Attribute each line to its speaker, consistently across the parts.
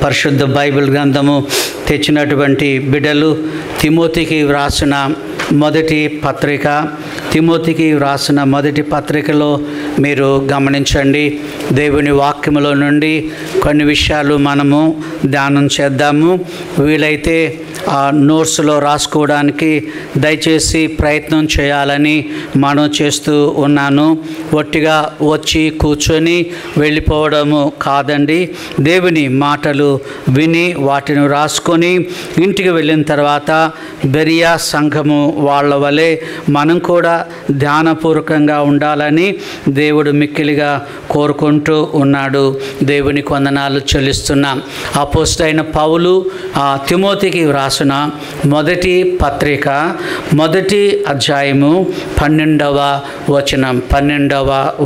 Speaker 1: పరిశుద్ధ బైబిల్ గ్రంథము తెచ్చినటువంటి బిడ్డలు తిమోతికి వ్రాసిన మొదటి పత్రికలో మీరు గమనించండి. దేవుని వాక్యములో నుండి కొన్ని విషయాలు మనము ధ్యానం చేద్దాము. వీలైతే నోట్స్లో రాసుకోవడానికి దయచేసి ప్రయత్నం చేయాలని మనం చేస్తూ ఉన్నాను. ఒట్టిగా వచ్చి కూర్చొని వెళ్ళిపోవడము కాదండి. దేవుని మాటలు విని వాటిని రాసుకొని ఇంటికి వెళ్ళిన తర్వాత బెరియా సంఘము వాళ్ళ వలె మనం కూడా ధ్యానపూర్వకంగా ఉండాలని దేవుడు మిక్కిలిగా కోరుకుంటూ ఉన్నాడు. దేవునికి వందనాలు చెల్లిస్తున్నాం. అపోస్తలుడైన పౌలు తిమోతికి వ్రాసిన మొదటి పత్రిక 1వ అధ్యాయము 12వ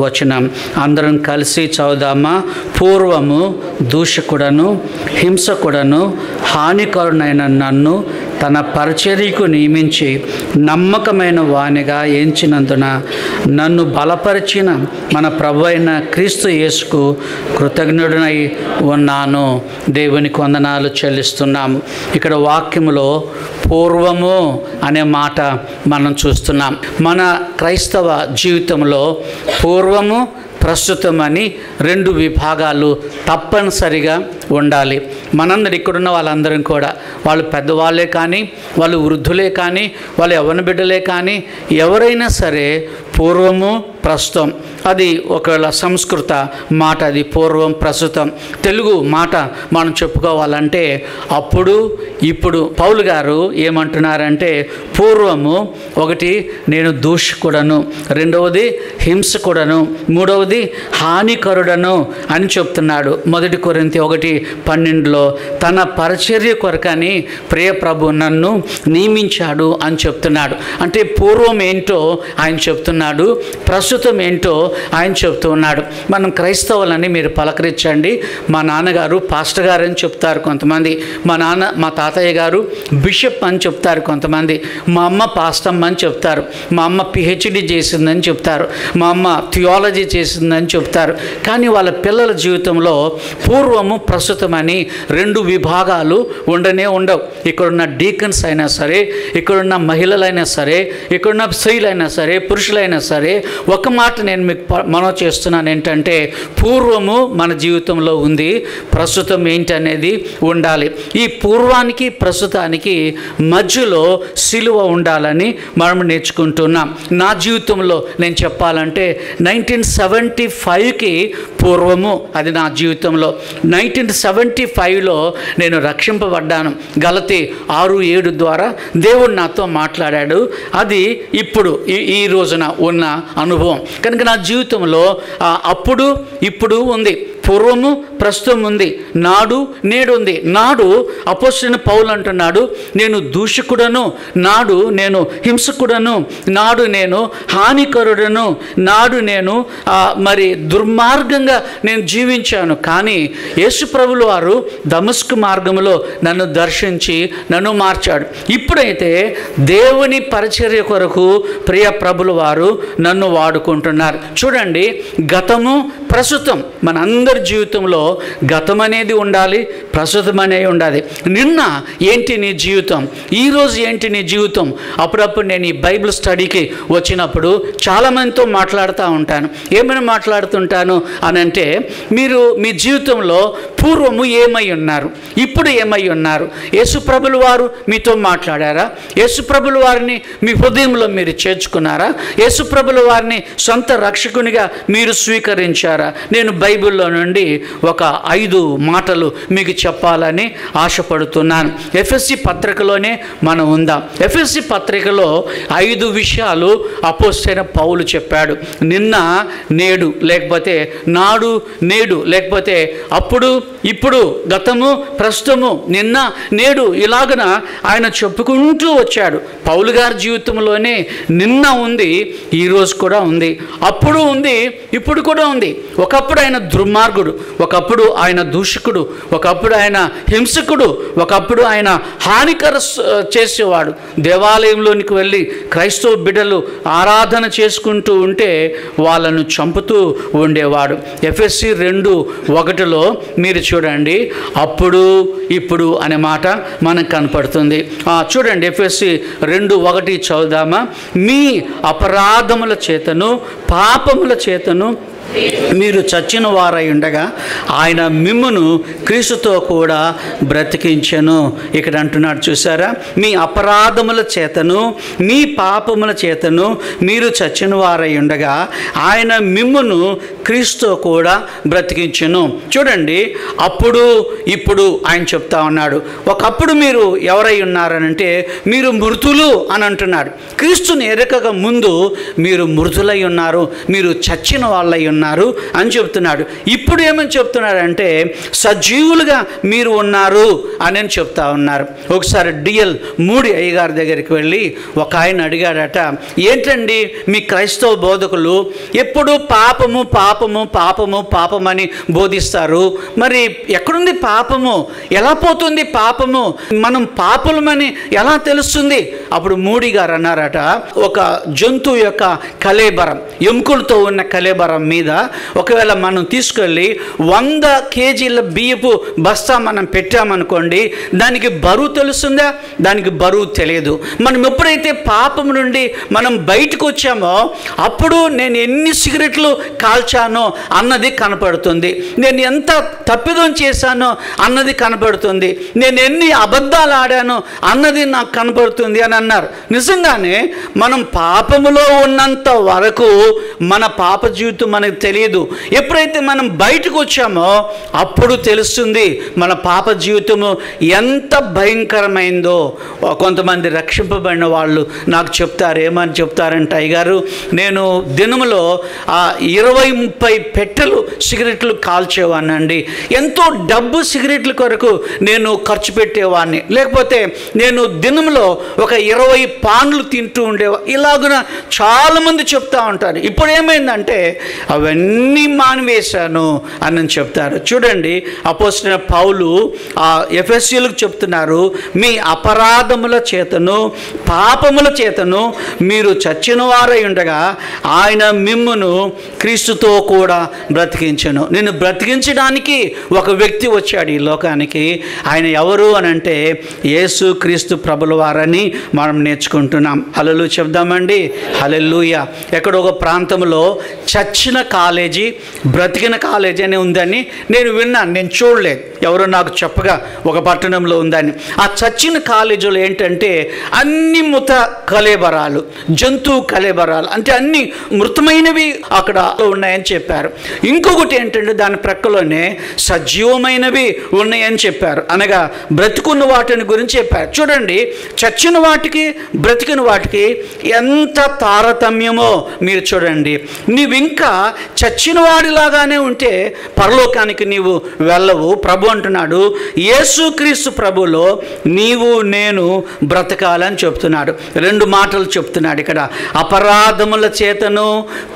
Speaker 1: వచనం అందరం కలిసి చదువుదామా? పూర్వము దూషకుడను హింసకుడను హానికరునైన నన్ను తన పరిచర్యకు నియమించి నమ్మకమైన వానిగా ఎంచినందున నన్ను బలపరిచిన మన ప్రభు అయిన క్రీస్తు యేసుకు కృతజ్ఞుడనై ఉన్నాను. దేవునికి వందనాలు చెల్లిస్తున్నాము. ఇక్కడ వాక్యములో పూర్వము అనే మాట మనం చూస్తున్నాం. మన క్రైస్తవ జీవితంలో పూర్వము ప్రస్తుతం అని 2 విభాగాలు తప్పనిసరిగా ఉండాలి. మనందరూ ఇక్కడున్న వాళ్ళందరం కూడా, వాళ్ళు పెద్దవాళ్ళే కానీ, వాళ్ళు వృద్ధులే కానీ, వాళ్ళు యవ్వన బిడ్డలే కానీ, ఎవరైనా సరే పూర్వము ప్రస్తుతం అది ఒకవేళ సంస్కృత మాట, అది పూర్వం ప్రస్తుతం. తెలుగు మాట మనం చెప్పుకోవాలంటే అప్పుడు ఇప్పుడు. పౌలు గారు ఏమంటున్నారంటే పూర్వము 1 నేను దూషకుడను, 2వది హింసకుడను, 3వది హానికరుడను అని చెప్తున్నాడు. 1 కొరింథీ 1:12 తన పరిచర్య కొరకని ప్రియ ప్రభు నన్ను నియమించాడు అని చెప్తున్నాడు. అంటే పూర్వం ఏంటో ఆయన చెప్తున్నాడు, ప్రస్తుతం ఏంటో ఆయన చెప్తూ ఉన్నాడు. మనం క్రైస్తవులని మీరు పలకరించండి. మా నాన్నగారు పాస్టర్ గారు అని చెప్తారు కొంతమంది, మా తాతయ్య గారు బిషప్ అని చెప్తారు కొంతమంది, మా అమ్మ పాస్టమ్ అని చెప్తారు, మా అమ్మ PhD చేసిందని చెప్తారు, మా అమ్మ థియాలజీ చేసిందని చెప్తారు. కానీ వాళ్ళ పిల్లల జీవితంలో పూర్వము ప్రస్తుతం అని 2 విభాగాలు ఉండవు. ఇక్కడున్న డీకన్స్ అయినా సరే, ఇక్కడున్న మహిళలైనా సరే, ఇక్కడున్న స్త్రీలైనా సరే, పురుషులైనా సరే, ఒక మాట నేను మీకు మనవి చేస్తున్నాను ఏంటంటే పూర్వము మన జీవితంలో ఉంది, ప్రస్తుతం ఏంటనేది ఉండాలి. ఈ పూర్వానికి ప్రస్తుతానికి మధ్యలో సిలువ ఉండాలని మనం నేర్చుకుంటున్నాం. నా జీవితంలో నేను చెప్పాలంటే 1975కి పూర్వము అది నా జీవితంలో. 1975లో నేను రక్షింపబడ్డాను. గలతీ 6:7 ద్వారా దేవుడు నాతో మాట్లాడాడు. అది ఇప్పుడు ఈ రోజున ఉన్న అనుభవం కనుక నా జీవితంలో అప్పుడు ఇప్పుడు ఉంది. పూర్వము ప్రస్తుతం ఉంది, నాడు నేడు ఉంది. నాడు అపోస్తలుడైన పౌలు అంటున్నాడు నేను దూషకుడను, నాడు నేను హింసకుడను, నాడు నేను హానికరుడను, నాడు నేను మరి దుర్మార్గంగా నేను జీవించాను. కానీ యేసు ప్రభులు వారు దమస్కు మార్గంలో నన్ను దర్శించి నన్ను మార్చాడు. ఇప్పుడైతే దేవుని పరిచర్య కొరకు ప్రియ ప్రభులు వారు నన్ను వాడుకుంటున్నారు. చూడండి, గతము ప్రస్తుతం మనందరి జీవితంలో గతం అనేది ఉండాలి, ప్రస్తుతం అనేది ఉండాలి. నిన్న ఏంటి నీ జీవితం, ఈరోజు ఏంటి నీ జీవితం. అప్పుడప్పుడు నేను ఈ బైబిల్ స్టడీకి వచ్చినప్పుడు చాలామందితో మాట్లాడుతూ ఉంటాను. ఏమైనా మాట్లాడుతుంటాను అని అంటే మీరు మీ జీవితంలో పూర్వము ఏమై ఉన్నారు, ఇప్పుడు ఏమై ఉన్నారు. యేసుప్రభుల వారు మీతో మాట్లాడారా? యేసుప్రభుల వారిని మీ హృదయంలో మీరు చేర్చుకున్నారా? యేసుప్రభుల వారిని సొంత రక్షకునిగా మీరు స్వీకరించారా? నేను బైబిల్లో నుండి ఒక 5 మాటలు మీకు చెప్పాలని ఆశపడుతున్నాను. ఎఫెసీ పత్రికలోనే మనం ఉందాం. ఎఫెసీ పత్రికలో 5 విషయాలు అపోస్తలుడైన పౌలు చెప్పాడు. నిన్న నేడు, లేకపోతే నాడు నేడు, లేకపోతే అప్పుడు ఇప్పుడు, గతము ప్రస్తుతము, నిన్న నేడు, ఇలాగన ఆయన చెప్పుకుంటూ వచ్చాడు. పౌలు గారి జీవితంలోనే నిన్న ఉంది, ఈరోజు కూడా ఉంది, అప్పుడు ఉంది, ఇప్పుడు కూడా ఉంది. ఒకప్పుడు ఆయన దుర్మార్గుడు, ఒకప్పుడు ఆయన దూషకుడు, ఒకప్పుడు ఆయన హింసకుడు, ఒకప్పుడు ఆయన హానికర చేసేవాడు. దేవాలయంలోనికి వెళ్ళి క్రైస్తవ బిడ్డలు ఆరాధన చేసుకుంటూ ఉంటే వాళ్ళను చంపుతూ ఉండేవాడు. ఎఫెసీ 2:1 మీరు చూడండి, అప్పుడు ఇప్పుడు అనే మాట మనకు కనపడుతుంది. చూడండి, ఎఫెసీ 2:1 చదువుదామా. మీ అపరాధముల చేతను పాపముల చేతను మీరు చచ్చిన వారై ఉండగా ఆయన మిమ్మును క్రీస్తుతో కూడా బ్రతికించెను. ఇక్కడ అంటున్నాడు చూసారా, మీ అపరాధముల చేతను మీ పాపముల చేతను మీరు చచ్చిన వారై ఉండగా ఆయన మిమ్మును క్రీస్తుతో కూడా బ్రతికించెను. చూడండి, అప్పుడు ఇప్పుడు ఆయన చెప్తా ఉన్నాడు. ఒకప్పుడు మీరు ఎవరై ఉన్నారనంటే మీరు మృతులు అని అంటున్నాడు. క్రీస్తుని ఎరకక ముందు మీరు మృతులై ఉన్నారు, మీరు చచ్చిన వాళ్ళై ఉన్నారు అని చెప్తున్నాడు. ఇప్పుడు ఏమని చెప్తున్నాడంటే సజీవులుగా మీరు ఉన్నారు అని చెప్తా ఉన్నారు. ఒకసారి డిఎల్ మూడి అయ్యగారి దగ్గరికి వెళ్ళి ఒక ఆయన అడిగాడట, ఏంటండి మీ క్రైస్తవ బోధకులు ఎప్పుడు పాపము పాపము పాపము పాపమని బోధిస్తారు, మరి ఎక్కడుంది పాపము, ఎలా పోతుంది పాపము, మనం పాపులమని ఎలా తెలుస్తుంది? అప్పుడు మూడి గారు అన్నారట, ఒక జంతువు యొక్క కళేబరం, ఎముకలతో ఉన్న కళేబరం మీద ఒకవేళ మనం తీసుకెళ్ళి 100 కేజీల బియ్యపు బస్తా మనం పెట్టామనుకోండి, దానికి బరువు తెలుస్తుందా? దానికి బరువు తెలియదు. మనం ఎప్పుడైతే పాపం నుండి మనం బయటకు వచ్చామో అప్పుడు నేను ఎన్ని సిగరెట్లు కాల్చానో అన్నది కనపడుతుంది, నేను ఎంత తప్పిదం చేశానో అన్నది కనపడుతుంది, నేను ఎన్ని అబద్ధాలు ఆడానో అన్నది నాకు కనపడుతుంది అని అన్నారు. నిజంగానే మనం పాపములో ఉన్నంత వరకు మన పాప జీవితం మనకు తెలియదు. ఎప్పుడైతే మనం బయటకు వచ్చామో అప్పుడు తెలుస్తుంది మన పాప జీవితము ఎంత భయంకరమైందో. కొంతమంది రక్షింపబడిన వాళ్ళు నాకు చెప్తారు, ఏమని చెప్తారంటే, అయ్యగారు నేను దినములో 20-30 పెట్టెలు సిగరెట్లు కాల్చేవాడినండి, ఎంతో డబ్బు సిగరెట్ల కొరకు నేను ఖర్చు పెట్టేవాడిని, లేకపోతే నేను దినంలో ఒక 20 పాన్లు తింటూ ఉండేవా, ఇలాగున చాలామంది చెప్తా ఉంటారు. ఇప్పుడు ఏమైందంటే అవన్నీ మానివేశాను అని చెప్తారు. చూడండి, అపోస్తలుడైన పౌలు ఎఫెసీయులకు చెప్తున్నారు, మీ అపరాధముల చేతను పాపముల చేతను మీరు చచ్చిన వారై ఉండగా ఆయన మిమ్మును క్రీస్తుతో కూడా బ్రతికించెను. నిన్ను బ్రతికించడానికి ఒక వ్యక్తి వచ్చాడు ఈ లోకానికి. ఆయన ఎవరు అని అంటే యేసు క్రీస్తు ప్రభుల వారని మనం నేర్చుకుంటున్నాం. హల్లెలూయా చెప్దామండి. హల్లెలూయా. ఎక్కడో ఒక ప్రాంతంలో చచ్చిన కాలేజీ బ్రతికిన కాలేజీ అని ఉందని నేను విన్నాను, నేను చూడలేదు, ఎవరో నాకు చెప్పగా ఒక పట్టణంలో ఉందని. ఆ చచ్చిన కాలేజీలో ఏంటంటే అన్ని మృత కళేబరాలు, జంతువు కళేబరాలు, అంటే అన్ని మృతమైనవి అక్కడ ఉన్నాయని చెప్పారు. ఇంకొకటి ఏంటంటే దాని ప్రక్కలోనే సజీవమైనవి ఉన్నాయని చెప్పారు, అనగా బ్రతుకున్న వాటిని గురించి చెప్పారు. చూడండి, చచ్చిన వాటికి బ్రతికిన వాటికి ఎంత తారతమ్యమో మీరు చూడండి. నీవు ఇంకా చచ్చిన వాడిలాగానే ఉంటే పరలోకానికి నీవు వెళ్ళవు. ప్రభు అంటున్నాడు, యేసుక్రీస్తు ప్రభులో నీవు నేను బ్రతకాలని చెప్తున్నాడు. 2 మాటలు చెప్తున్నాడు ఇక్కడ, అపరాధముల చేతను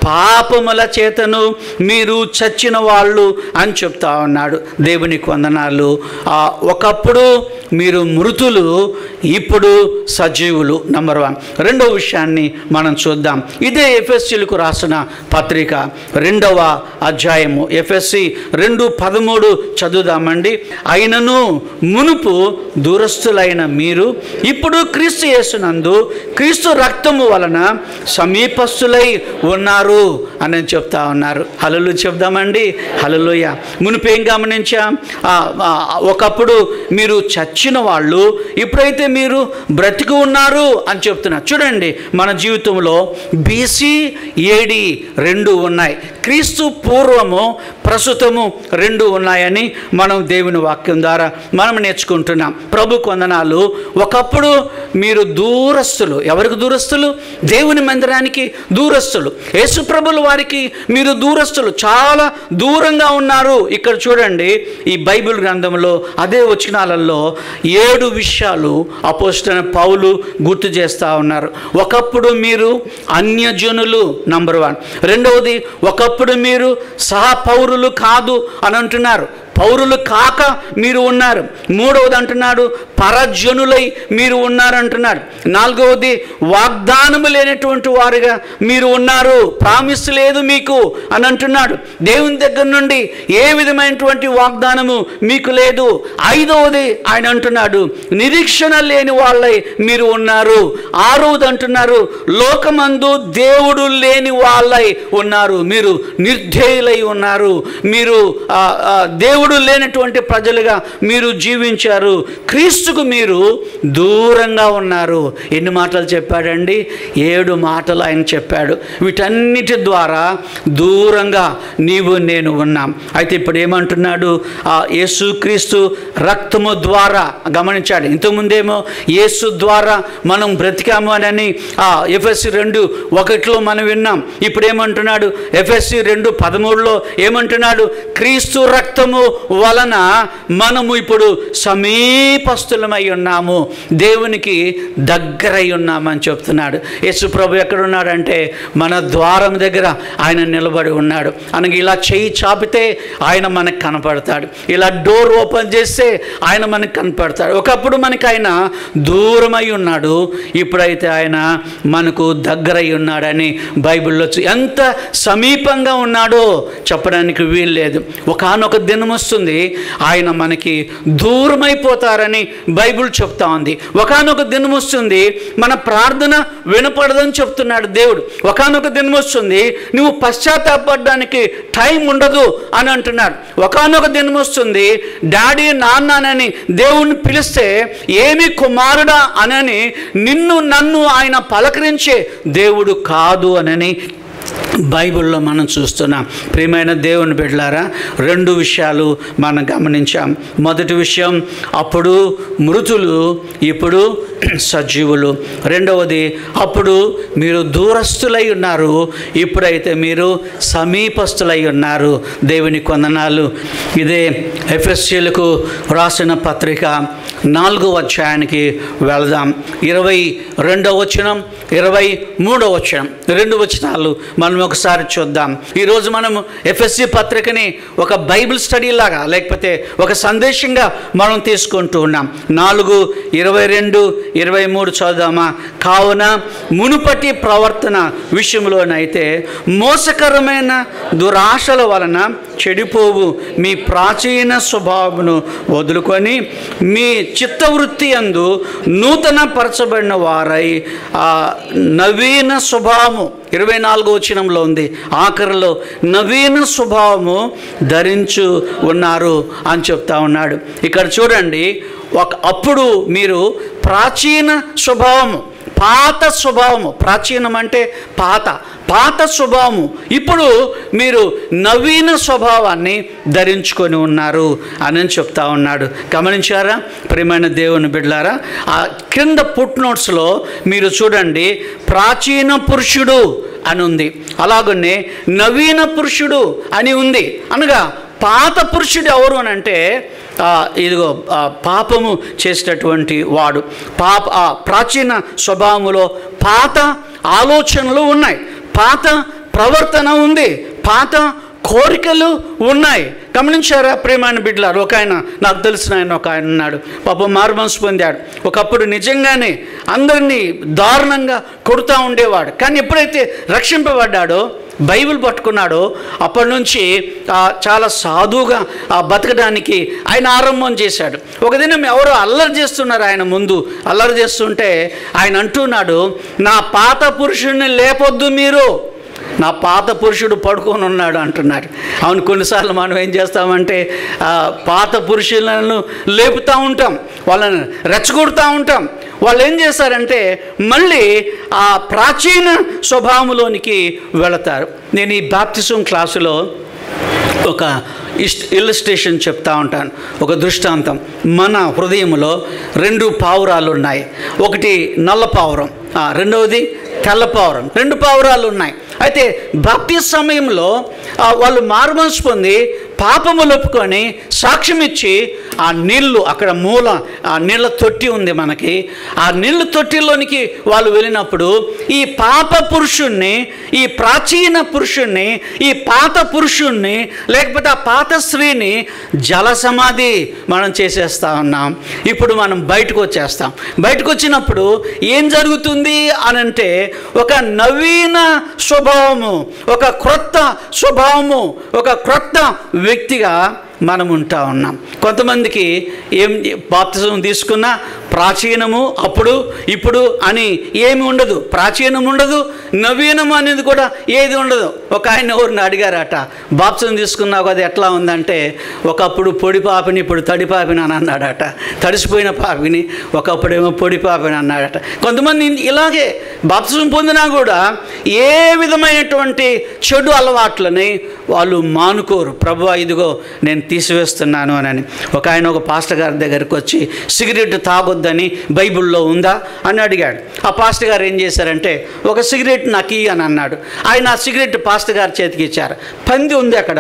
Speaker 1: పాపముల చేతను మీరు చచ్చిన వాళ్ళు అని చెప్తా ఉన్నాడు. దేవునికి వందనాలు. ఒకప్పుడు మీరు మృతులు, ఇప్పుడు సజీవులు. నంబర్ 1. రెండవ విషయాన్ని మనం చూద్దాం. ఇదే ఎఫెసీయులకు రాసిన పత్రిక 2వ అధ్యాయము, ఎఫెసీ 2:13 చదువుదామండి. అయినను మునుపు దూరస్తులైన మీరు ఇప్పుడు క్రీస్తు యేసునందు క్రీస్తు రక్తము వలన సమీపస్తులై ఉన్నారు అని చెప్తా ఉన్నారు. హల్లెలూయా చెప్దామండి. హల్లెలూయా. మునుపేం గమనించాం? ఒకప్పుడు మీరు చచ్చిన వాళ్ళు, ఇప్పుడైతే మీరు బ్రతికి ఉన్నారు అని చెప్తున్నారు. చూడండి, మన జీవితంలో BC AD 2 ఉన్నాయి, క్రీస్తు పూర్వము ప్రస్తుతము 2 ఉన్నాయని మనం దేవుని వాక్యం ద్వారా మనం నేర్చుకుంటున్నాం. ప్రభుకు వందనాలు. ఒకప్పుడు మీరు దూరస్తులు. ఎవరికి దూరస్తులు? దేవుని మందిరానికి దూరస్తులు. యేసు ప్రభుల వారికి మీరు దూరస్తులు, చాలా దూరంగా ఉన్నారు. ఇక్కడ చూడండి, ఈ బైబిల్ గ్రంథంలో అదే వచనాలలో 7 విషయాలు అపోస్తలుడైన పౌలు గుర్తు చేస్తూ ఉన్నారు. ఒకప్పుడు మీరు అన్యజనులు, నంబర్ 1. రెండవది, ఒకప్పుడు మీరు సహపౌరులు కాదు అని అంటున్నారు. పౌరులు కాక మీరు ఉన్నారు. మూడవది అంటున్నాడు పరజనులై మీరు ఉన్నారంటున్నాడు. నాలుగవది వాగ్దానము లేనటువంటి వారుగా మీరు ఉన్నారు, ప్రామిస్ లేదు మీకు అని అంటున్నాడు. దేవుని దగ్గర నుండి ఏ విధమైనటువంటి వాగ్దానము మీకు లేదు. ఐదవది ఆయన అంటున్నాడు నిరీక్షణ లేని వాళ్ళై మీరు ఉన్నారు. ఆరవది అంటున్నారు లోకమందు దేవుడు లేని వాళ్ళై ఉన్నారు, మీరు నిర్ధేయులై ఉన్నారు, మీరు దేవుడు లేనటువంటి ప్రజలుగా మీరు జీవించారు, క్రీస్తుకు మీరు దూరంగా ఉన్నారు. ఎన్ని మాటలు చెప్పాడండి? 7 మాటలు ఆయన చెప్పాడు. వీటన్నిటి ద్వారా దూరంగా నీవు నేను ఉన్నాం. అయితే ఇప్పుడు ఏమంటున్నాడు? యేసుక్రీస్తు రక్తము ద్వారా, గమనించాడు, ఇంతకుముందేమో యేసు ద్వారా మనం బ్రతికాము అని ఎఫెసీ 2:1 మనం విన్నాం. ఇప్పుడు ఏమంటున్నాడు? ఎఫెసీ 2:13 ఏమంటున్నాడు? క్రీస్తు రక్తము వలన మనము ఇప్పుడు సమీపస్థులమై ఉన్నాము, దేవునికి దగ్గరై ఉన్నామని చెప్తున్నాడు. యేసు ప్రభు ఎక్కడున్నాడంటే మన ద్వారం దగ్గర ఆయన నిలబడి ఉన్నాడు. అనగా ఇలా చేయి చాపితే ఆయన మనకు కనపడతాడు, ఇలా డోర్ ఓపెన్ చేస్తే ఆయన మనకు కనపడతాడు. ఒకప్పుడు మనకి ఆయన దూరమై ఉన్నాడు, ఇప్పుడైతే ఆయన మనకు దగ్గరై ఉన్నాడని బైబిల్లో ఎంత సమీపంగా ఉన్నాడో చెప్పడానికి వీల్లేదు. ఒకానొక దినం వస్తుంది ఆయన మనకి దూరమైపోతారని బైబిల్ చెప్తా ఉంది. ఒకానొక దినం వస్తుంది మన ప్రార్థన వినపడదని చెప్తున్నాడు దేవుడు. ఒకానొక దినం వస్తుంది నువ్వు పశ్చాత్తాపడడానికి టైం ఉండదు అని అంటున్నాడు. ఒకానొక దినం వస్తుంది డాడీ నాన్ననని దేవుణ్ణి పిలిస్తే ఏమి కుమారుడా అనని నిన్ను నన్ను ఆయన పలకరించే దేవుడు కాదు అనని బైబిల్లో మనం చూస్తున్నాం. ప్రియమైన దేవుని బిడ్డలారా, 2 విషయాలు మనం గమనించాం. మొదటి విషయం, అప్పుడు మృతులు ఇప్పుడు సజీవులు. రెండవది, అప్పుడు మీరు దూరస్తులై ఉన్నారు, ఇప్పుడైతే మీరు సమీపస్తులై ఉన్నారు. దేవుని వందనాలు. ఇదే ఎఫెసీయులకు రాసిన పత్రిక 4వ అధ్యాయానికి వెళదాం. 22వ వచనం, 23వ వచనం, 2 వచనాలు మనం ఒకసారి చూద్దాం. ఈరోజు మనము ఎఫెసీ పత్రికని ఒక బైబిల్ స్టడీ లాగా లేకపోతే ఒక సందేశంగా మనం తీసుకుంటూ ఉన్నాం. 4:22-23 చదువుదామా? కావున మునుపటి ప్రవర్తన విషయంలోనైతే మోసకరమైన దురాశల వలన చెడిపోవు మీ ప్రాచీన స్వభావమును వదులుకొని మీ చిత్తవృత్తి యందు నూతన పరచబడిన వారై నవీన స్వభావము, 24వ వచనంలో ఉంది, ఆఖరిలో నవీన స్వభావము ధరించు ఉన్నారు అని చెప్తా ఉన్నాడు. ఇక్కడ చూడండి, అప్పుడు మీరు ప్రాచీన స్వభావము, పాత స్వభావము, ప్రాచీనం అంటే పాత స్వభావము, ఇప్పుడు మీరు నవీన స్వభావాన్ని ధరించుకొని ఉన్నారు అని చెప్తా ఉన్నాడు. గమనించారా ప్రియమైన దేవుని బిడ్డలారా? ఆ కింద ఫుట్ నోట్స్లో మీరు చూడండి, ప్రాచీన పురుషుడు అని ఉంది, అలాగనే నవీన పురుషుడు అని ఉంది. అనగా పాత పురుషుడు ఎవరు అని అంటే ఇదిగో పాపము చేసేటటువంటి వాడు. ప్రాచీన స్వభావములో పాత ఆలోచనలు ఉన్నాయి, పాత ప్రవర్తన ఉంది, పాత కోరికలు ఉన్నాయి. గమనించారా ప్రియమైన బిడ్డలారు? ఒక ఆయన, నాకు తెలిసిన ఆయన ఒక ఆయన ఉన్నాడు, పాపం మారుమనసు పొందాడు. ఒకప్పుడు నిజంగానే అందరినీ దారుణంగా కొడుతూ ఉండేవాడు. కానీ ఎప్పుడైతే రక్షింపబడ్డాడో, బైబిల్ పట్టుకున్నాడో, అప్పటి నుంచి చాలా సాధువుగా బతకడానికి ఆయన ఆరంభం చేశాడు. ఒక దినం ఎవరో అల్లరి చేస్తున్నారు, ఆయన ముందు అల్లరి చేస్తుంటే ఆయన అంటున్నాడు, నా పాత పురుషుడిని లేపొద్దు మీరు, నా పాత పురుషుడు పడుకొని ఉన్నాడు అంటున్నాడు. అవును, కొన్నిసార్లు మనం ఏం చేస్తామంటే పాత పురుషులను లేపుతూ ఉంటాం, వాళ్ళని రెచ్చగొడుతూ ఉంటాం. వాళ్ళు ఏం చేస్తారంటే మళ్ళీ ఆ ప్రాచీన స్వభావంలోనికి వెళతారు. నేను ఈ బాప్తిజం క్లాసులో ఒక ఇల్లస్ట్రేషన్ చెప్తా ఉంటాను, ఒక దృష్టాంతం. మన హృదయంలో 2 పావురాలు ఉన్నాయి. ఒకటి నల్ల పావురం, రెండవది తెల్ల పావురం. 2 పావురాలు ఉన్నాయి. అయితే బాప్తిజం సమయంలో వాళ్ళు మారుమనసు పొంది పాపములు ఒప్పుకొని సాక్ష్యం ఇచ్చి ఆ నీళ్లు అక్కడ మూల ఆ నీళ్ళ తొట్టి ఉంది మనకి. ఆ నీళ్ళ తొట్టిలోనికి వాళ్ళు వెళ్ళినప్పుడు ఈ పాప పురుషుణ్ణి, ఈ ప్రాచీన పురుషుణ్ణి, ఈ పాత పురుషుణ్ణి లేకపోతే ఆ పాత స్త్రీని జల సమాధి మనం చేసేస్తా ఉన్నాం. ఇప్పుడు మనం బయటకు వచ్చేస్తాం. బయటకు వచ్చినప్పుడు ఏం జరుగుతుంది అనంటే ఒక నవీన స్వభావము, ఒక క్రొత్త స్వభావము, ఒక క్రొత్త వ్యక్తిగా మనం ఉంటా ఉన్నాం. కొంతమందికి ఏం బాప్తిజం తీసుకున్నా ప్రాచీనము అప్పుడు ఇప్పుడు అని ఏమి ఉండదు, ప్రాచీనం ఉండదు, నవీనం అనేది కూడా ఏది ఉండదు. ఒక ఆయన ఎవరిని అడిగారట, బాప్తిజం తీసుకున్నావు కదా ఎట్లా ఉందంటే, ఒకప్పుడు పొడి పాపిని ఇప్పుడు తడి పాపిని అని అన్నాడట. తడిసిపోయిన పాపిని ఒకప్పుడేమో పొడి పాపిని అన్నాడట. కొంతమంది ఇలాగే బాప్తిజం పొందినా కూడా ఏ విధమైనటువంటి చెడు అలవాట్లని వాళ్ళు మానుకోరు. ప్రభువా ఇదిగో నేను తీసివేస్తున్నాను అని. ఒక ఆయన ఒక పాస్టర్ గారి దగ్గరికి వచ్చి సిగరెట్ తాగొద్దని బైబిల్లో ఉందా అని అడిగాడు. ఆ పాస్టర్ గారు ఏం చేశారంటే, ఒక సిగరెట్ నాకు ఇయ్యి అని అన్నాడు. ఆయన ఆ సిగరెట్ పాస్టర్ గారి చేతికి ఇచ్చారు. పంది ఉంది అక్కడ,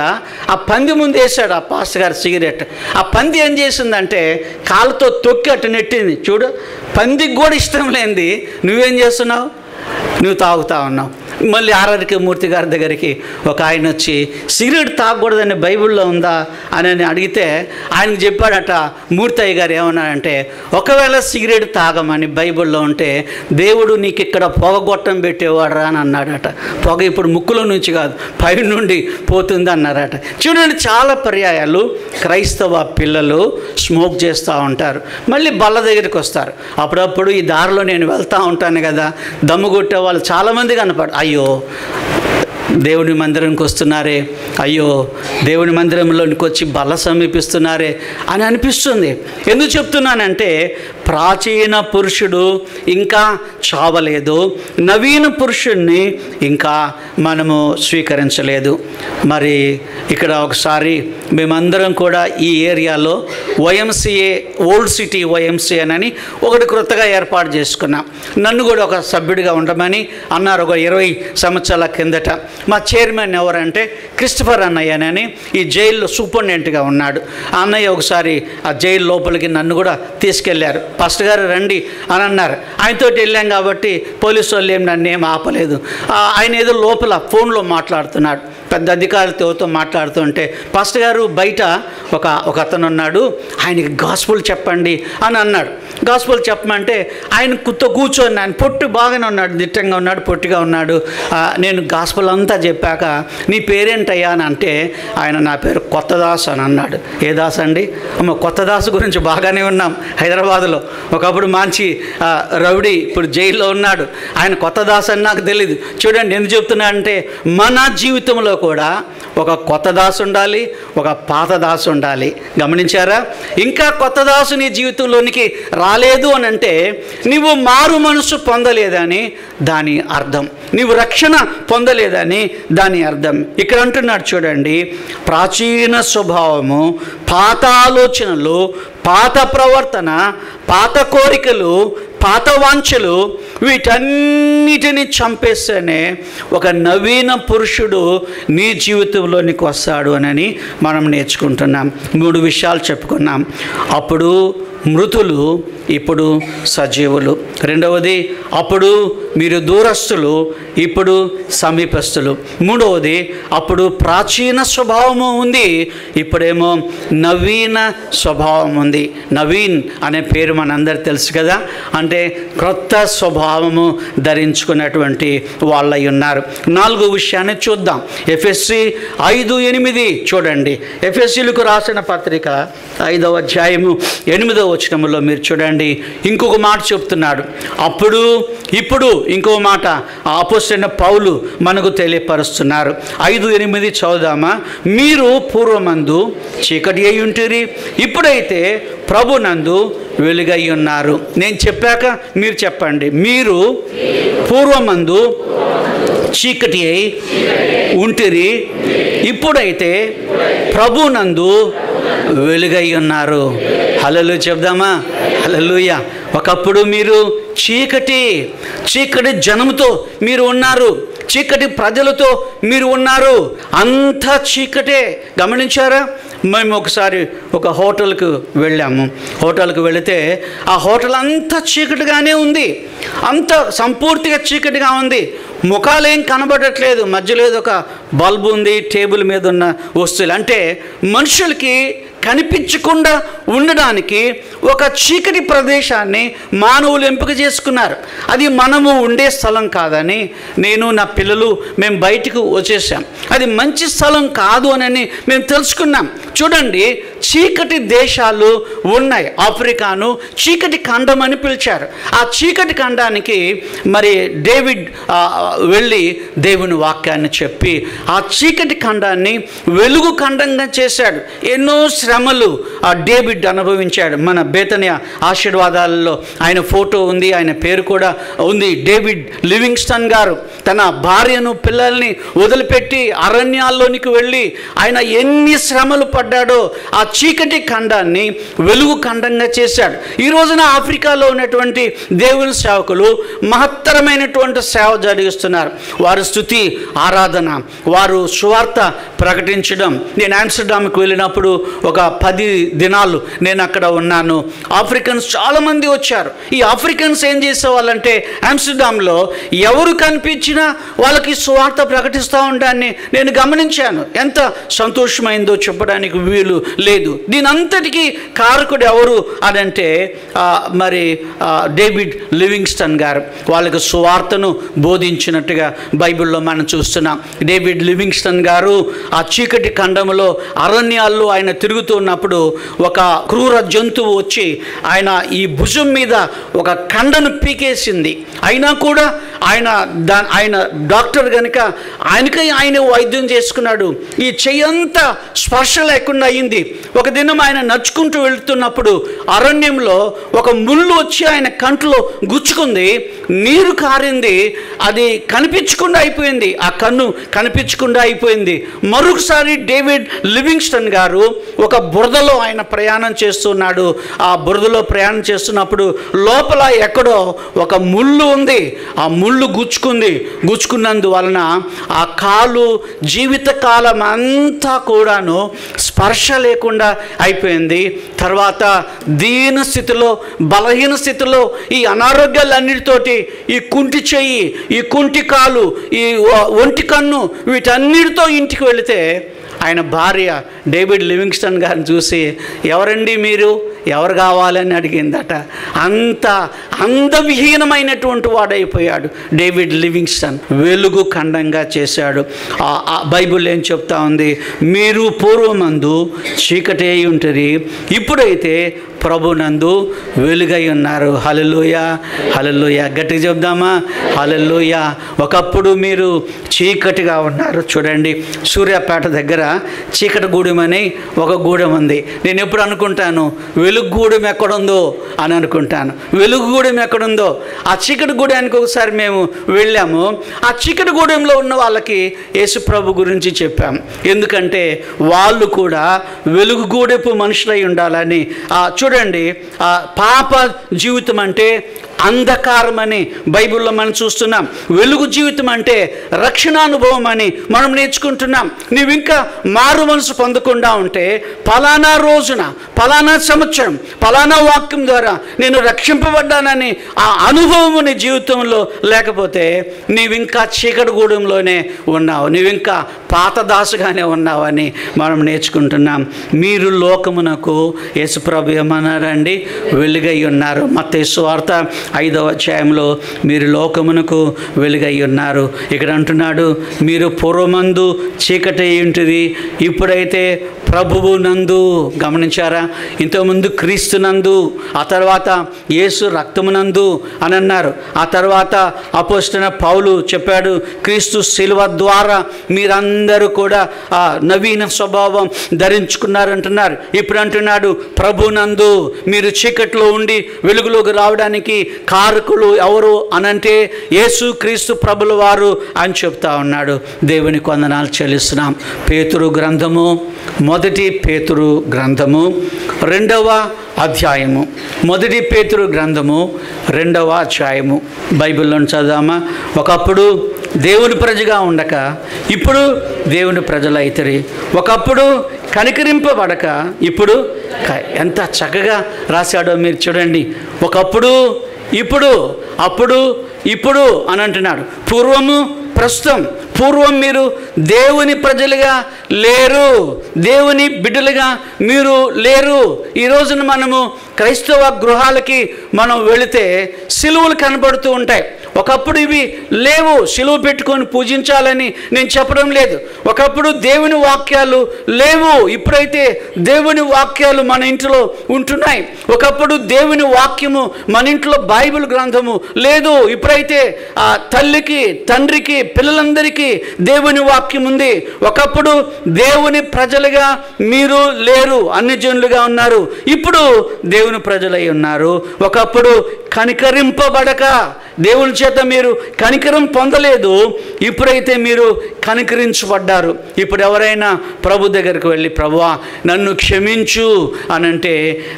Speaker 1: ఆ పంది ముందు వేసాడు ఆ పాస్టర్ గారు సిగరెట్. ఆ పంది ఏం చేసిందంటే కాళ్ళతో తొక్కి అటు నెట్టింది. చూడు, పందికి కూడా ఇష్టం లేనిది నువ్వేం చేస్తున్నావు, నువ్వు తాగుతా ఉన్నావు. మళ్ళీ ఆర్ఆర్కే మూర్తి గారి దగ్గరికి ఒక ఆయన వచ్చి సిగరెట్ తాగకూడదని బైబిల్లో ఉందా అని అడిగితే ఆయనకు చెప్పాడట. మూర్తయ్య గారు ఏమన్నాడంటే, ఒకవేళ సిగరెట్ తాగమని బైబిల్లో ఉంటే దేవుడు నీకు ఇక్కడ పొగగొట్టం పెట్టేవాడరా అని అన్నాడట. పొగ ఇప్పుడు ముక్కులో నుంచి కాదు పై నుండి పోతుంది అన్నారట. చూడండి, చాలా పర్యాయాలు క్రైస్తవ పిల్లలు స్మోక్ చేస్తూ ఉంటారు. మళ్ళీ బల్ల దగ్గరికి వస్తారు. అప్పుడప్పుడు ఈ దారిలో నేను వెళ్తూ ఉంటాను కదా, దమ్ము కొట్టే వాళ్ళు చాలామంది కనపడు. అయ్యో దేవుని మందిరంకి వస్తున్నారే, అయ్యో దేవుని మందిరంలోనికి వచ్చి బల్ల సమీపిస్తున్నారే అని అనిపిస్తుంది. ఎందుకు చెప్తున్నానంటే, ప్రాచీన పురుషుడు ఇంకా చావలేదు, నవీన పురుషుణ్ణి ఇంకా మనము స్వీకరించలేదు. మరి ఇక్కడ ఒకసారి మేమందరం కూడా ఈ ఏరియాలో వైఎంసీఏ, ఓల్డ్ సిటీ వైఎంసీఏ అని ఒకటి క్రొత్తగా ఏర్పాటు చేసుకున్నాం. నన్ను కూడా ఒక సభ్యుడిగా ఉండమని అన్నారు ఒక 20 సంవత్సరాల కిందట. మా చైర్మన్ ఎవరంటే క్రిస్టఫర్ అన్నయ్యనని, ఈ జైల్లో సూపరింటెండెంట్గా ఉన్నాడు. ఆ అన్నయ్య ఒకసారి ఆ జైలు లోపలికి నన్ను కూడా తీసుకెళ్లారు. పాస్టర్ గారు రండి అని అన్నారు. ఆయనతో వెళ్ళాం కాబట్టి పోలీసు వాళ్ళు నన్ను ఏం ఆపలేదు. ఆయన ఏదో లోపల ఫోన్లో మాట్లాడుతున్నాడు, పెద్ద అధికారులతో మాట్లాడుతుంటే, పాస్టర్ గారు బయట ఒక అతను ఉన్నాడు, ఆయనకి గాస్పుల్ చెప్పండి అని అన్నాడు. గాస్పుల్ చెప్పమంటే ఆయన కూర్చొని, ఆయన పొట్టు బాగానే ఉన్నాడు, దిట్టంగా ఉన్నాడు, పొట్టిగా ఉన్నాడు. నేను గాస్పుల్ అంతా చెప్పాక నీ పేరేంటయ్యా అని అంటే ఆయన నా పేరు కొత్తదాస్ అని అన్నాడు. ఏ దాస్ అండి? అమ్మ, కొత్తదాసు గురించి బాగానే ఉన్నాం హైదరాబాద్లో. ఒకప్పుడు మంచి రౌడీ, ఇప్పుడు జైల్లో ఉన్నాడు. ఆయన కొత్తదాస్ అని నాకు తెలియదు. చూడండి ఎందుకు చెప్తున్నానంటే, మన జీవితంలో కూడా ఒక కొత్త దాసు ఉండాలి, ఒక పాత దాసు ఉండాలి. గమనించారా? ఇంకా కొత్త దాసు నీ జీవితంలోనికి రాలేదు అని అంటే నీవు మారు మనసు పొందలేదని దాని అర్థం, నీవు రక్షణ పొందలేదని దాని అర్థం. ఇక్కడ అంటున్నాడు చూడండి, ప్రాచీన స్వభావము, పాత ఆలోచనలు, పాత ప్రవర్తన, పాత కోరికలు, పాత వాంఛలు, వీటన్నిటిని చంపేస్తేనే ఒక నవీన పురుషుడు నీ జీవితంలోనికి వస్తాడు అని మనం నేర్చుకుంటున్నాం. 3 విషయాలు చెప్పుకున్నాం. అప్పుడు మృతులు, ఇప్పుడు సజీవులు. రెండవది, అప్పుడు మీరు దూరస్తులు, ఇప్పుడు సమీపస్తులు. మూడవది, అప్పుడు ప్రాచీన స్వభావము ఉంది, ఇప్పుడేమో నవీన స్వభావం ఉంది. నవీన్ అనే పేరు మనందరికి తెలుసు కదా, అంటే క్రొత్త స్వభావము ధరించుకున్నటువంటి వాళ్ళై ఉన్నారు. 4వ విషయాన్ని చూద్దాం. ఎఫెసీ 5:8 చూడండి. ఎఫెసీలకు రాసిన పత్రిక 5వ అధ్యాయము 8వ వచనములో మీరు చూడండి, ఇంకొక మాట చెప్తున్నాడు. అప్పుడు ఇప్పుడు ఇంకొక మాట అపోస్తలుడైన పౌలు మనకు తెలియపరుస్తున్నారు. 5:8 చదువుదామా? మీరు పూర్వమందు చీకటి అయి ఉంటిరి, ఇప్పుడైతే ప్రభునందు వెలుగై ఉన్నారు. నేను చెప్పాక మీరు చెప్పండి. మీరు పూర్వమందు చీకటి అయి ఉంటిరి, ఇప్పుడైతే ప్రభునందు వెలుగై ఉన్నారు. హల్లెలూయా చెప్దామా? హల్లెలూయా. ఒకప్పుడు మీరు చీకటి జనముతో మీరు ఉన్నారు, చీకటి ప్రజలతో మీరు ఉన్నారు, అంతా చీకటే. గమనించారా? మేము ఒకసారి ఒక హోటల్కు వెళ్ళాము. హోటల్కి వెళితే ఆ హోటల్ అంతా చీకటిగానే ఉంది, అంత సంపూర్తిగా చీకటిగా ఉంది. ముఖాలేం కనబడట్లేదు, మధ్యలో ఒక బల్బు ఉంది, టేబుల్ మీద ఉన్న వస్తువులు. అంటే మనుషులకి కనిపించకుండా ఉండడానికి ఒక చీకటి ప్రదేశాన్ని మానవులు ఎంపిక చేసుకున్నారు. అది మనము ఉండే స్థలం కాదని నేను నా పిల్లలు మేము బయటకు వచ్చేసాం. అది మంచి స్థలం కాదు అని మేము తెలుసుకున్నాం. చూడండి, చీకటి దేశాలు ఉన్నాయి. ఆఫ్రికాను చీకటి ఖండం అని పిలిచారు. ఆ చీకటి ఖండానికి మరి డేవిడ్ వెళ్ళి దేవుని వాక్యాన్ని చెప్పి ఆ చీకటి ఖండాన్ని వెలుగు ఖండంగా చేశాడు. ఎన్నో శ్రమలు ఆ డేవిడ్ అనుభవించాడు. మన బేతనియా ఆశీర్వాదాలలో ఆయన ఫోటో ఉంది, ఆయన పేరు కూడా ఉంది. డేవిడ్ లివింగ్స్టన్ గారు తన భార్యను పిల్లల్ని వదిలిపెట్టి అరణ్యాల్లోనికి వెళ్ళి ఆయన ఎన్ని శ్రమలు పడ్డాడో ఆ చీకటి ఖండాన్ని వెలుగు ఖండంగా చేశాడు. ఈ రోజున ఆఫ్రికాలో ఉన్నటువంటి దేవుని సేవకులు మహత్తరమైనటువంటి సేవ జరిగిస్తున్నారు. వారు స్తుతి ఆరాధన, వారు సువార్త ప్రకటించడం. నేను ఆమ్స్టర్డామ్కి వెళ్ళినప్పుడు ఒక 10 దినాలు నేను అక్కడ ఉన్నాను. ఆఫ్రికన్స్ చాలామంది వచ్చారు. ఈ ఆఫ్రికన్స్ ఏం చేసేవాళ్ళంటే ఆమ్స్టర్డామ్లో ఎవరు కనిపించినా వాళ్ళకి సువార్త ప్రకటిస్తూ ఉండడాన్ని నేను గమనించాను. ఎంత సంతోషమైందో చెప్పడానికి వీలు లేదు. దీనంతటికీ కారకుడు ఎవరు అనంటే మరి డేవిడ్ లివింగ్స్టన్ గారు వాళ్ళకి సువార్తను బోధించినట్టుగా బైబిల్లో మనం చూస్తున్నాం. డేవిడ్ లివింగ్స్టన్ గారు ఆ చీకటి ఖండంలో అరణ్యాల్లో ఆయన తిరుగుతున్నప్పుడు ఒక క్రూర జంతువు వచ్చి ఆయన ఈ భుజం మీద ఒక కండను పీకేసింది. అయినా కూడా ఆయన డాక్టర్ కనుక ఆయన వైద్యం చేసుకున్నాడు. ఈ చెయ్యంతా స్పర్శ లేకుండా అయింది. ఒక దినం ఆయన నడుచుకుంటూ వెళుతున్నప్పుడు అరణ్యంలో ఒక ముళ్ళు వచ్చి ఆయన కంట్లో గుచ్చుకుంది, నీరు కారింది, అది కనిపించకుండా అయిపోయింది, ఆ కన్ను కనిపించకుండా అయిపోయింది. మరొకసారి డేవిడ్ లివింగ్స్టన్ గారు ఒక బురదలో ఆయన ప్రయాణం చేస్తున్నాడు. ఆ బురదలో ప్రయాణం చేస్తున్నప్పుడు లోపల ఎక్కడో ఒక ముళ్ళు ఉంది. ఆ ముళ్ళు గుచ్చుకున్నందువలన ఆ కాలు జీవితకాలం అంతా కూడాను స్పర్శ లేకుండా అయిపోయింది. తర్వాత దీన స్థితిలో, బలహీన స్థితిలో, ఈ అనారోగ్యాలన్నిటితోటి, ఈ కుంటి చెయ్యి, ఈ కుంటి కాలు, ఈ ఒంటి కన్ను, వీటన్నిటితో ఇంటికి వెళితే ఆయన భార్య డేవిడ్ లివింగ్స్టన్ గారిని చూసి, ఎవరండి మీరు, ఎవరు కావాలని అడిగిందట. అంత అందవిహీనమైనటువంటి వాడైపోయాడు డేవిడ్ లివింగ్స్టన్. వెలుగు ఖండంగా చేశాడు. బైబిల్ ఏం చెప్తా ఉంది? మీరు పూర్వమందు చీకటి అయి ఉంటుంది, ఇప్పుడైతే ప్రభునందు వెలుగై ఉన్నారు. హల్లెలూయా, హల్లెలూయా. గట్టిగా చెప్దామా? హల్లెలూయా. ఒకప్పుడు మీరు చీకటిగా ఉన్నారు. చూడండి, సూర్యాపేట దగ్గర చీకటిగూడెం అని ఒక గూడెం ఉంది. నేను ఎప్పుడు అనుకుంటాను, వెలుగుగూడెం ఎక్కడుందో అని అనుకుంటాను. వెలుగుగూడెం ఎక్కడుందో, ఆ చీకటిగూడెంకి ఒకసారి మేము వెళ్ళాము. ఆ చీకటిగూడెంలో ఉన్న వాళ్ళకి యేసుప్రభు గురించి చెప్పాము. ఎందుకంటే వాళ్ళు కూడా వెలుగుగూడెపు మనుషులై ఉండాలని. చూడండి, పాప జీవితం అంటే అంధకారం అని బైబిల్లో మనం చూస్తున్నాం. వెలుగు జీవితం అంటే రక్షణానుభవం అని మనం నేర్చుకుంటున్నాం. నీవు ఇంకా మారు మనసు పొందకుండా ఉంటే ఫలానా రోజున, ఫలానా సంవత్సరం, ఫలానా వాక్యం ద్వారా నేను రక్షింపబడ్డానని ఆ అనుభవం నీ జీవితంలో లేకపోతే నీవింకా చీకటిగూడెంలోనే ఉన్నావు, నీవింకా పాత దాసుగానే ఉన్నావని మనం నేర్చుకుంటున్నాం. మీరు లోకమునకు యేసుప్రభు ఏమన్నారండి? వెలుగై ఉన్నారు. మత్తయి సువార్త 5వ అధ్యాయంలో మీరు లోకమునకు వెలుగై ఉన్నారు. ఇక్కడ అంటున్నాడు, మీరు పూర్వమందు చీకటి ఉంటుంది, ఇప్పుడైతే ప్రభువు నందు. గమనించారా? ఇంతకుముందు క్రీస్తునందు, ఆ తర్వాత యేసు రక్తమునందు అని అన్నారు. ఆ తర్వాత అపోస్తలుడైన పౌలు చెప్పాడు, క్రీస్తు శిలువ ద్వారా మీరందరూ కూడా ఆ నవీన స్వభావం ధరించుకున్నారంటున్నారు. ఇప్పుడు అంటున్నాడు, ప్రభునందు. మీరు చీకట్లో ఉండి వెలుగులోకి రావడానికి కారకులు ఎవరు అనంటే యేసు క్రీస్తు ప్రభుల వారు అని చెప్తా ఉన్నాడు. దేవునికి వందనాలు చెల్లిస్తున్నాం. పేతురు గ్రంథము, మొదటి పేతురు గ్రంథము 2వ అధ్యాయము, మొదటి పేతురు గ్రంథము 2వ అధ్యాయము బైబిల్లో చదువుదామా? ఒకప్పుడు దేవుని ప్రజగా ఉండక ఇప్పుడు దేవుని ప్రజలు అయితరి, ఒకప్పుడు కనికరింపబడక ఇప్పుడు ఎంత చక్కగా రాశాడో మీరు చూడండి. ఒకప్పుడు, ఇప్పుడు, అప్పుడు, ఇప్పుడు అని అంటున్నాడు. పూర్వము, ప్రస్తుతం. పూర్వం మీరు దేవుని ప్రజలుగా లేరు, దేవుని బిడ్డలుగా మీరు లేరు. ఈ రోజున మనము క్రైస్తవ గృహాలకి మనం వెళితే సిలువలు కనబడుతూ ఉంటాయి. ఒకప్పుడు ఇవి లేవు, సిలువ పెట్టుకొని పూజించాలని నేను చెప్పడం లేదు. ఒకప్పుడు దేవుని వాక్యాలు లేవు, ఇప్పుడైతే దేవుని వాక్యాలు మన ఇంట్లో ఉంటున్నాయి. ఒకప్పుడు దేవుని వాక్యము మన ఇంట్లో బైబిల్ గ్రంథము లేదు, ఇప్పుడైతే ఆ తల్లికి, తండ్రికి, పిల్లలందరికీ దేవుని వాక్యం ఉంది. ఒకప్పుడు దేవుని ప్రజలుగా మీరు లేరు, అన్ని జనులుగా ఉన్నారు, ఇప్పుడు దేవుని ప్రజలై ఉన్నారు. ఒకప్పుడు కనికరింపబడక దేవుని చేత మీరు కనికరం పొందలేదు, ఇప్పుడైతే మీరు కనికరించబడ్డారు. ఇప్పుడు ఎవరైనా ప్రభు దగ్గరికి వెళ్ళి ప్రభువా నన్ను క్షమించు అనంటే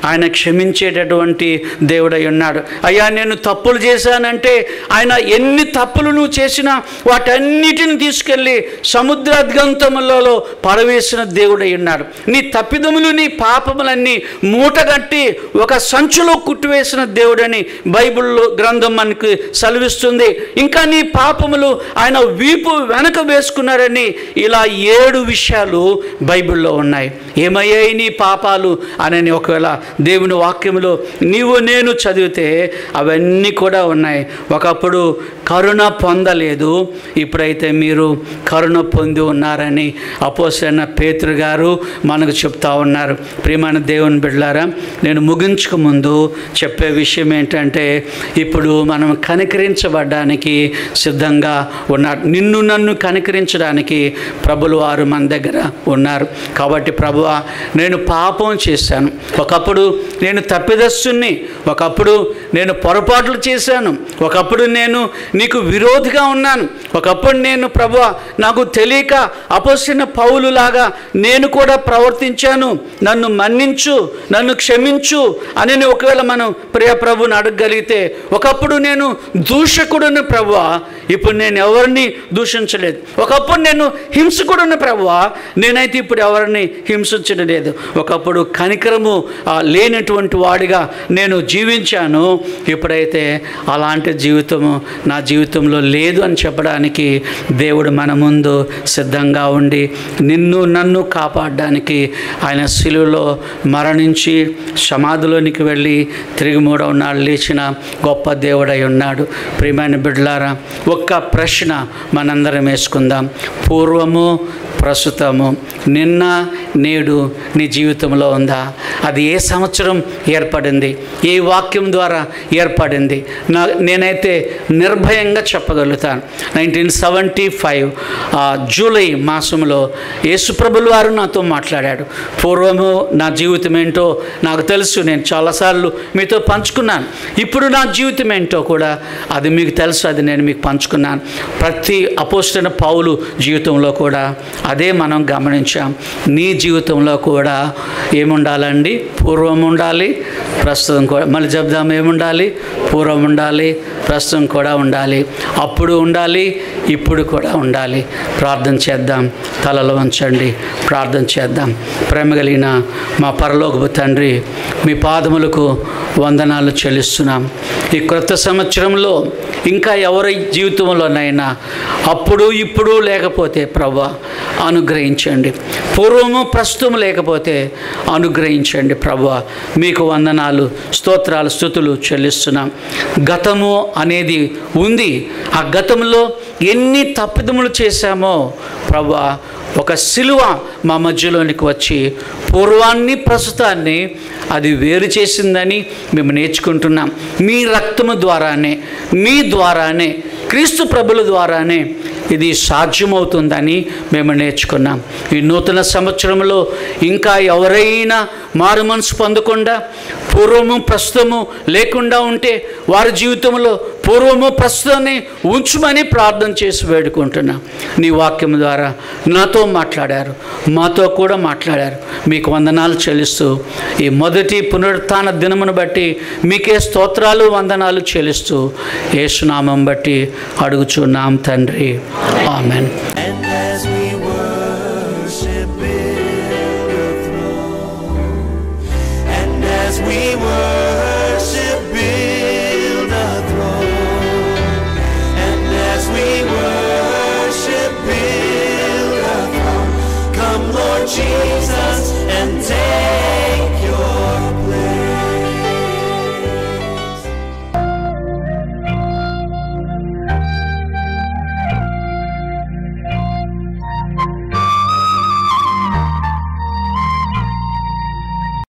Speaker 1: ఆయన క్షమించేటటువంటి దేవుడై ఉన్నాడు. అయ్యా నేను తప్పులు చేశానంటే ఆయన ఎన్ని తప్పులు నువ్వు చేసినా వాటన్నిటిని తీసుకెళ్ళి సముద్రాద్గంతములలో పడవేసిన దేవుడై ఉన్నాడు. నీ తప్పిదములు, నీ పాపములన్నీ మూటగట్టి ఒక సంచులో కుట్టివేసిన దేవుడని బైబిల్లో గ్రంథం మనకు సెలవిస్తుంది. ఇంకా నీ పాపములు ఆయన వీపు వెనక వేసుకున్నారని ఇలా 7 విషయాలు బైబిల్లో ఉన్నాయి. ఏమయ్యాయి నీ పాపాలు అని ఒకవేళ దేవుని వాక్యములో నీవు నేను చదివితే అవన్నీ కూడా ఉన్నాయి. ఒకప్పుడు కరుణ పొందలేదు, ఇప్పుడైతే మీరు కరుణ పొంది ఉన్నారని అపోస్తలుడైన పేతురు గారు మనకు చెప్తా ఉన్నారు. ప్రియమైన దేవుని బిడ్డలారా, నేను ముగించక ముందు చెప్పే విషయం ఏంటంటే ఇప్పుడు మనం కనికరించబడ్డానికి సిద్ధంగా ఉన్నారు. నిన్ను నన్ను కనికరించడానికి ప్రభులు వారు మన దగ్గర ఉన్నారు. కాబట్టి ప్రభువా నేను పాపం చేశాను, ఒకప్పుడు నేను తప్పిదస్తుని, ఒకప్పుడు నేను పొరపాట్లు చేశాను, ఒకప్పుడు నేను నీకు విరోధిగా ఉన్నాను, ఒకప్పుడు నేను ప్రభువా నాకు తెలియక అపొస్తలుడైన పౌలు లాగా నేను కూడా ప్రవర్తించాను, నన్ను మన్నించు, నన్ను క్షమించు అని ఒకవేళ మనం ప్రియ ప్రభుని అడగగలిగితే, ఒకప్పుడు నేను దూషకుడుని ప్రభువా, ఇప్పుడు నేను ఎవరిని దూషించలేదు, ఒకప్పుడు నేను హింసకుడుని ప్రభువా, నేనైతే ఇప్పుడు ఎవరిని హింసించడం లేదు, ఒకప్పుడు కనికరము లేనటువంటి వాడిగా నేను జీవించాను, ఇప్పుడైతే అలాంటి జీవితము నా జీవితంలో లేదు అని చెప్పడానికి దేవుడు మన ముందు సిద్ధంగా ఉండి నిన్ను నన్ను కాపాడడానికి ఆయన శిలువలో మరణించి సమాధిలోనికి వెళ్ళి తిరిగి 3వ నాడు లేచిన గొప్ప దేవుడై ఉన్నాడు. ప్రియమైన బిడ్డలారా, ఒక్క ప్రశ్న మనందరం వేసుకుందాం. పూర్వము, ప్రస్తుతము, నిన్న, నేడు నీ జీవితంలో ఉందా? అది ఏ సంవత్సరం ఏర్పడింది, ఏ వాక్యం ద్వారా ఏర్పడింది? నేనైతే నిర్భయంగా చెప్పగలుగుతాను. 1975 జూలై మాసంలో యేసుప్రభుల వారు నాతో మాట్లాడాడు. పూర్వము నా జీవితం ఏంటో నాకు తెలుసు, నేను చాలాసార్లు మీతో పంచుకున్నాను. ఇప్పుడు నా జీవితం ఏంటో కూడా అది మీకు తెలుసు, అది నేను మీకు పంచుకున్నాను. ప్రతి అపోస్తలుడైన పౌలు జీవితంలో కూడా అదే మనం గమనించాం. నీ జీవితంలో కూడా ఏముండాలండి? పూర్వం ఉండాలి, ప్రస్తుతం కూడా. మళ్ళీ చెప్దాం, ఏముండాలి? పూర్వం ఉండాలి, ప్రస్తుతం కూడా ఉండాలి, అప్పుడు ఉండాలి, ఇప్పుడు కూడా ఉండాలి. ప్రార్థన చేద్దాం, తలలు వంచండి, ప్రార్థన చేద్దాం. ప్రేమ కలిగిన మా పరలోకపు తండ్రి, మీ పాదములకు వందనాలు చెల్లిస్తున్నాం. ఈ క్రొత్త సంవత్సరంలో ఇంకా ఎవరి జీవితంలోనైనా అప్పుడు ఇప్పుడు లేకపోతే ప్రభువా అనుగ్రహించండి, పూర్వము ప్రస్తుతం లేకపోతే అనుగ్రహించండి ప్రభువా. మీకు వందనాలు, స్తోత్రాలు, స్తుతులు చెల్లిస్తున్నాం. గతము అనేది ఉంది, ఆ గతంలో ఎన్ని తప్పిదములు చేశామో ప్రభువా, ఒక సిలువ మా మధ్యలోనికి వచ్చి పూర్వాన్ని ప్రస్తుతాన్ని అది వేరు చేసిందని మేము నేర్చుకుంటున్నాం. మీ రక్తము ద్వారానే, మీ ద్వారానే, క్రీస్తు ప్రభుల ద్వారానే ఇది సాధ్యమవుతుందని మేము నేర్చుకున్నాం. ఈ నూతన సంవత్సరంలో ఇంకా ఎవరైనా మారు మనసు పొందకుండా పూర్వము ప్రస్తుతము లేకుండా ఉంటే వారి జీవితంలో పూర్వము ప్రస్తుతాన్ని ఉంచుమని ప్రార్థన చేసి వేడుకుంటున్నాం. నీ వాక్యం ద్వారా నాతో మాట్లాడారు, మాతో కూడా మాట్లాడారు. మీకు వందనాలు చెల్లిస్తూ ఈ మొదటి పునరుత్థాన దినమును బట్టి మీకే స్తోత్రాలు, వందనాలు చెల్లిస్తూ యేసు నామం బట్టి అడుగుచున్నాం తండ్రి, ఆమెన్.
Speaker 2: Jesus, and take